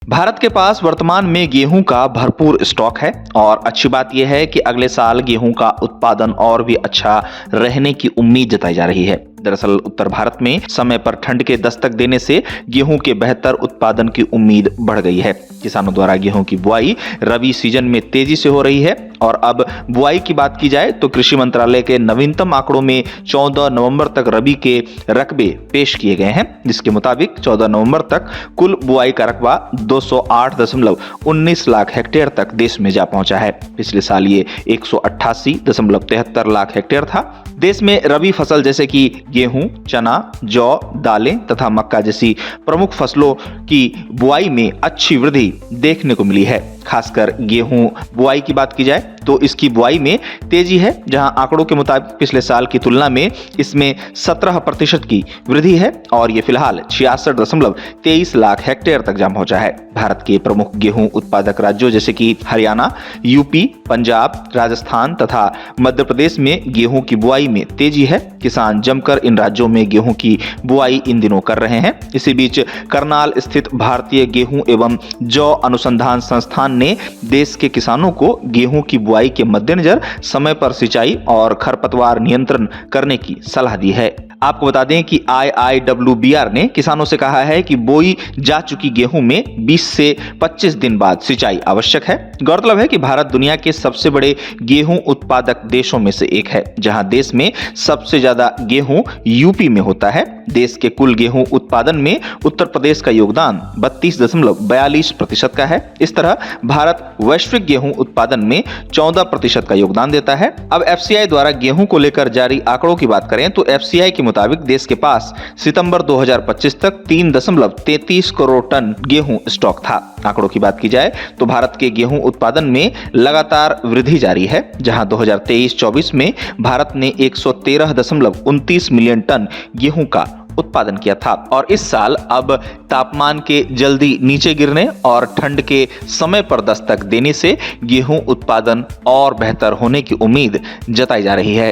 भारत के पास वर्तमान में गेहूं का भरपूर स्टॉक है और अच्छी बात यह है कि अगले साल गेहूं का उत्पादन और भी अच्छा रहने की उम्मीद जताई जा रही है। दरअसल उत्तर भारत में समय पर ठंड के दस्तक देने से गेहूं के बेहतर उत्पादन की उम्मीद बढ़ गई है। किसानों द्वारा गेहूं की बुआई रबी सीजन में तेजी से हो रही है और अब बुआई की बात की जाए तो कृषि मंत्रालय के नवीनतम आंकड़ों में 14 नवंबर तक रबी के रकबे पेश किए गए हैं, जिसके मुताबिक 14 नवंबर तक कुल बुआई का रकबा 208.19 लाख हेक्टेयर तक देश में जा पहुंचा है। पिछले साल ये 188.73 लाख हेक्टेयर था। देश में रबी फसल जैसे कि गेहूं, चना, जौ, दालें तथा मक्का जैसी प्रमुख फसलों की बुआई में अच्छी वृद्धि देखने को मिली है। खासकर गेहूं बुआई की बात की जाए तो इसकी बुआई में तेजी है, जहां आंकड़ों के मुताबिक पिछले साल की तुलना में इसमें 17% की वृद्धि है और ये फिलहाल 66.23 लाख हेक्टेयर तक जा पहुंचा है। भारत के प्रमुख गेहूं उत्पादक राज्यों जैसे कि हरियाणा, यूपी, पंजाब, राजस्थान तथा मध्य प्रदेश में गेहूं की बुआई में तेजी है। किसान जमकर इन राज्यों में गेहूं की बुआई इन दिनों कर रहे हैं। इसी बीच करनाल स्थित भारतीय गेहूं एवं जौ अनुसंधान संस्थान ने देश के किसानों को गेहूं की बुआई के मद्देनजर समय पर सिंचाई और खरपतवार नियंत्रण करने की सलाह दी है। आपको बता दें कि IIWBR ने किसानों से कहा है कि बोई जा चुकी गेहूं में 20 से 25 दिन बाद सिंचाई आवश्यक है। गौरतलब है कि भारत दुनिया के सबसे बड़े गेहूं उत्पादक देशों में से एक है, जहां देश में सबसे ज्यादा गेहूं यूपी में होता है। देश के कुल गेहूं उत्पादन में उत्तर प्रदेश का योगदान 32.42% का है। इस तरह भारत वैश्विक गेहूं उत्पादन में 14% का योगदान देता है। अब FCI द्वारा गेहूं को लेकर जारी आंकड़ों की बात करें तो FCI के मुताबिक देश के पास सितंबर 2025 तक 3.33 करोड़ टन गेहूं स्टॉक था। आंकड़ों की बात की जाए तो भारत के गेहूं उत्पादन में लगातार वृद्धि जारी है, जहां 2023-24 में भारत ने 113.29 मिलियन टन गेहूं का उत्पादन किया था और इस साल अब तापमान के जल्दी नीचे गिरने और ठंड के समय पर दस्तक देने से गेहूं उत्पादन और बेहतर होने की उम्मीद जताई जा रही है।